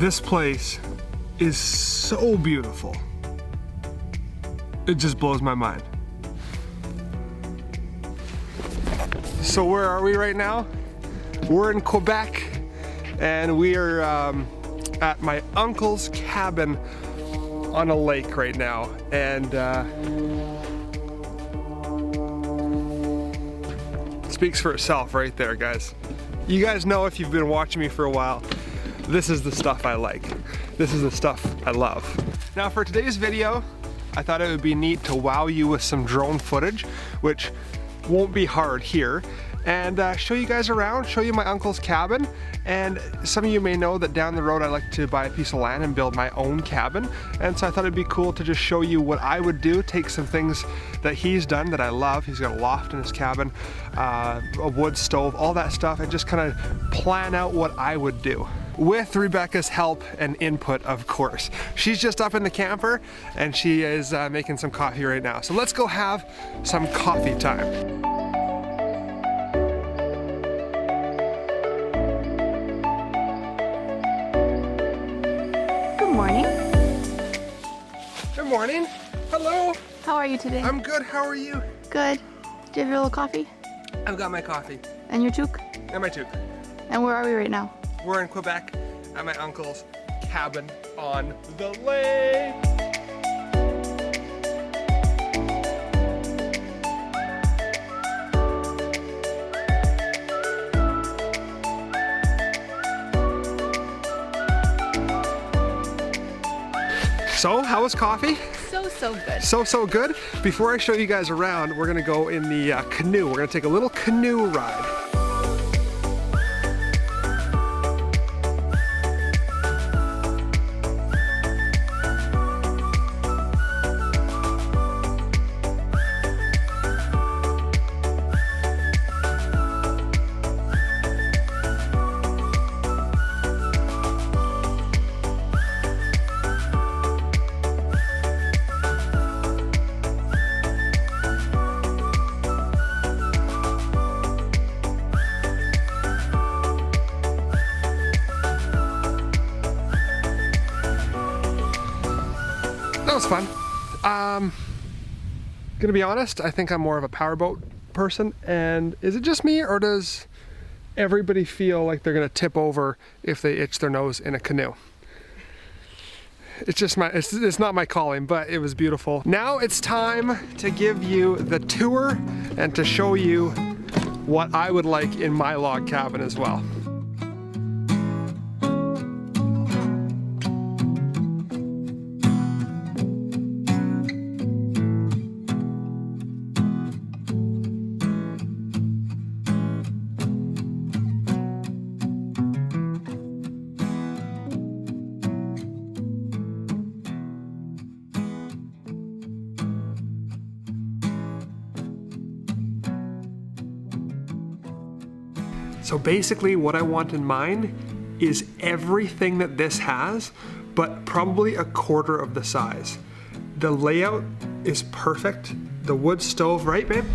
This place is so beautiful. It just blows my mind. So where are we right now? We're in Quebec, and we are at my uncle's cabin on a lake right now. And it speaks for itself right there, guys. You guys know, if you've been watching me for a while, this is the stuff I like. This is the stuff I love. Now for today's video, I thought it would be neat to wow you with some drone footage, which won't be hard here, and show you guys around, show you my uncle's cabin. And some of you may know that down the road I like to buy a piece of land and build my own cabin, and so I thought it'd be cool to just show you what I would do, take some things that he's done that I love. He's got a loft in his cabin, a wood stove, all that stuff, and just kind of plan out what I would do. With Rebecca's help and input, of course. She's just up in the camper and she is making some coffee right now. So let's go have some coffee time. Good morning. Good morning. Hello. How are you today? I'm good. How are you? Good. Do you have your little coffee? I've got my coffee. And your toque? And my toque. And where are we right now? We're in Quebec at my uncle's cabin on the lake. So, how was coffee? So good. So good. Before I show you guys around, we're gonna go in the canoe. We're gonna take a little canoe ride. That was fun. Gonna be honest, I think I'm more of a powerboat person. And is it just me, or does everybody feel like they're gonna tip over if they itch their nose in a canoe? It's just it's not my calling, but it was beautiful. Now it's time to give you the tour and to show you what I would like in my log cabin as well. So basically what I want in mine is everything that this has, but probably a quarter of the size. The layout is perfect. The wood stove, right babe?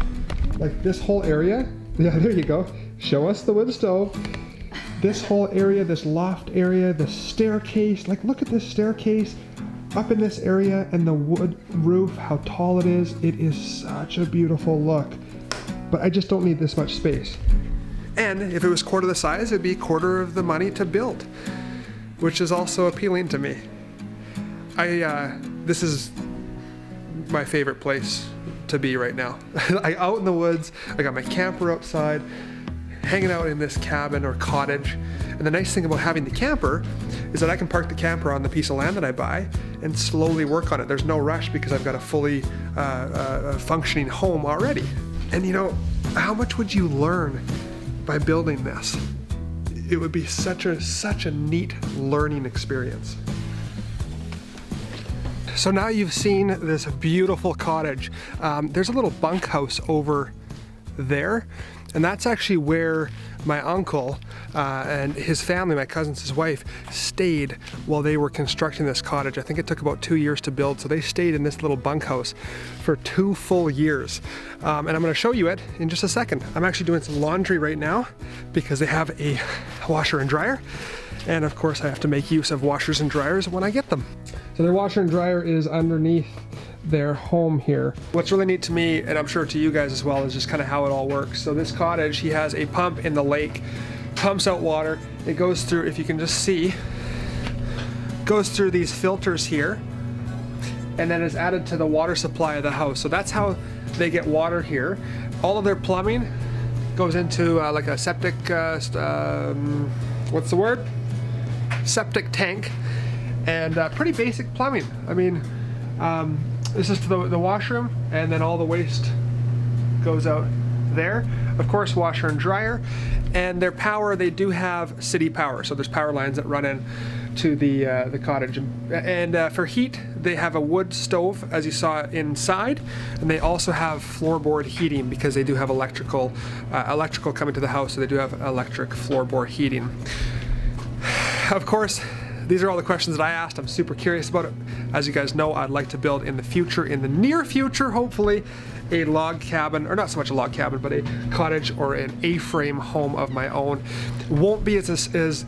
Like this whole area, yeah, there you go. Show us the wood stove. This whole area, this loft area, the staircase, like look at this staircase up in this area, and the wood roof, how tall it is. It is such a beautiful look, but I just don't need this much space. And if it was quarter the size, it'd be a quarter of the money to build, which is also appealing to me. This is my favorite place to be right now. Out in the woods, I got my camper outside, hanging out in this cabin or cottage. And the nice thing about having the camper is that I can park the camper on the piece of land that I buy and slowly work on it. There's no rush because I've got a fully functioning home already. And you know, how much would you learn by building this? It would be such a neat learning experience. So now you've seen this beautiful cottage. There's a little bunkhouse over there, and that's actually where my uncle and his family, my cousins, his wife, stayed while they were constructing this cottage. I think it took about 2 years to build, so they stayed in this little bunkhouse for 2 full years. And I'm gonna show you it in just a second. I'm actually doing some laundry right now because they have a washer and dryer. And of course I have to make use of washers and dryers when I get them. So their washer and dryer is underneath their home here. What's really neat to me, and I'm sure to you guys as well, is just kind of how it all works. So this cottage, he has a pump in the lake, pumps out water. It goes through, if you can just see, goes through these filters here, and then is added to the water supply of the house. So that's how they get water here. All of their plumbing goes into like a septic, what's the word? Septic tank, and pretty basic plumbing. I mean, this is to the washroom, and then all the waste goes out there. Of course, washer and dryer. And their power, they do have city power. So there's power lines that run in to the cottage. And for heat, they have a wood stove, as you saw inside. And they also have floorboard heating because they do have electrical coming to the house. So they do have electric floorboard heating. Of course, these are all the questions that I asked. I'm super curious about it. As you guys know, I'd like to build in the future, in the near future, hopefully, a log cabin, or not so much a log cabin, but a cottage or an A-frame home of my own. Won't be as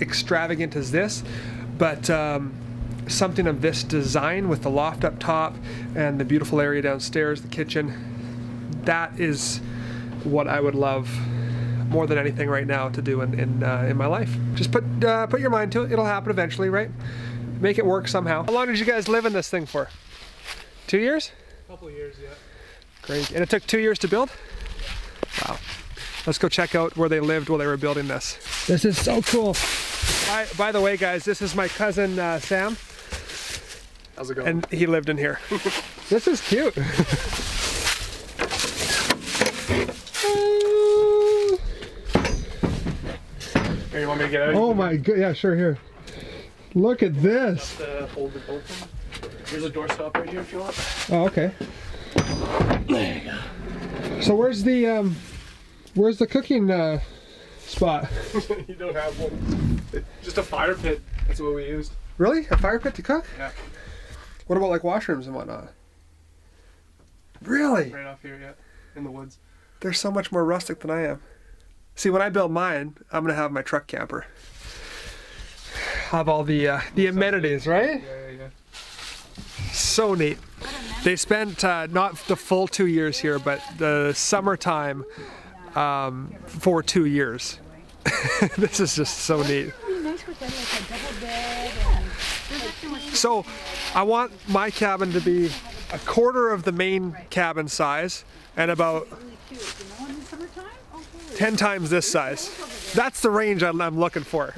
extravagant as this, but something of this design with the loft up top and the beautiful area downstairs, the kitchen. That is what I would love more than anything right now to do in my life. Just put your mind to it. It'll happen eventually, right? Make it work somehow. How long did you guys live in this thing for? 2 years? A couple of years, yeah. Great. And it took 2 years to build? Wow. Let's go check out where they lived while they were building this. This is so cool. By the way, guys, this is my cousin Sam. How's it going? And he lived in here. This is cute. Here, you want me to get out? Oh my god, yeah, sure, here. Look at this. Just hold it open. There's a doorstop right here if you want. Oh, okay. There you go. So where's the cooking spot? You don't have one. It's just a fire pit. That's what we used. Really? A fire pit to cook? Yeah. What about like washrooms and whatnot? Really? Right off here, yeah. In the woods. They're so much more rustic than I am. See, when I build mine, I'm gonna have my truck camper. Have all the amenities, right? Yeah. So neat. They spent not the full 2 years here, but the summertime for 2 years. This is just so neat. So I want my cabin to be a quarter of the main cabin size and about 10 times this size. That's the range I'm looking for.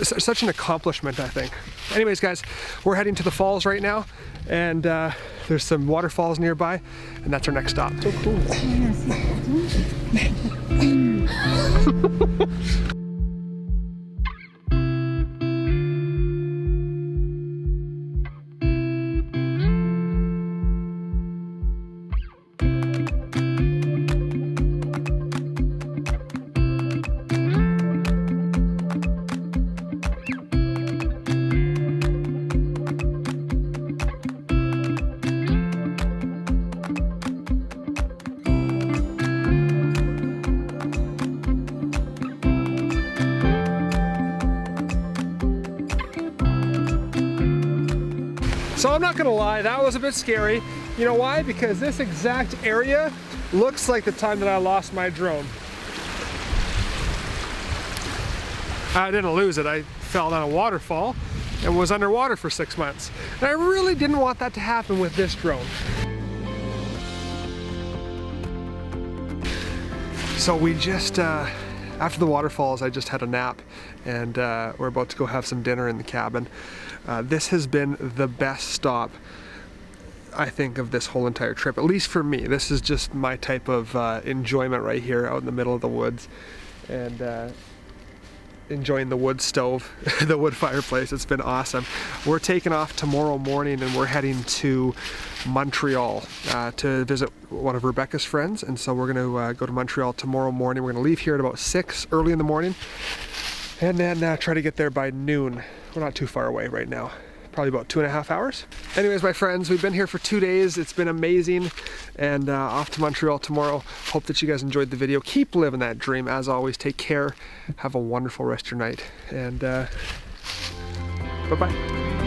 Such an accomplishment, I think. Anyways, guys, we're heading to the falls right now, and there's some waterfalls nearby, and that's our next stop. So cool. So I'm not gonna lie, that was a bit scary. You know why? Because this exact area looks like the time that I lost my drone. I didn't lose it, I fell down a waterfall and was underwater for 6 months. And I really didn't want that to happen with this drone. So we just, after the waterfalls, I just had a nap, and we're about to go have some dinner in the cabin. This has been the best stop, I think, of this whole entire trip, at least for me. This is just my type of enjoyment right here out in the middle of the woods, and enjoying the wood stove, the wood fireplace. It's been awesome. We're taking off tomorrow morning, and we're heading to Montreal to visit one of Rebecca's friends, and so we're going to go to Montreal tomorrow morning. We're going to leave here at about 6 early in the morning, and then try to get there by noon. We're not too far away right now, probably about 2.5 hours. Anyways, my friends, we've been here for 2 days. It's been amazing, and off to Montreal tomorrow. Hope that you guys enjoyed the video. Keep living that dream. As always, take care. Have a wonderful rest of your night, and bye-bye.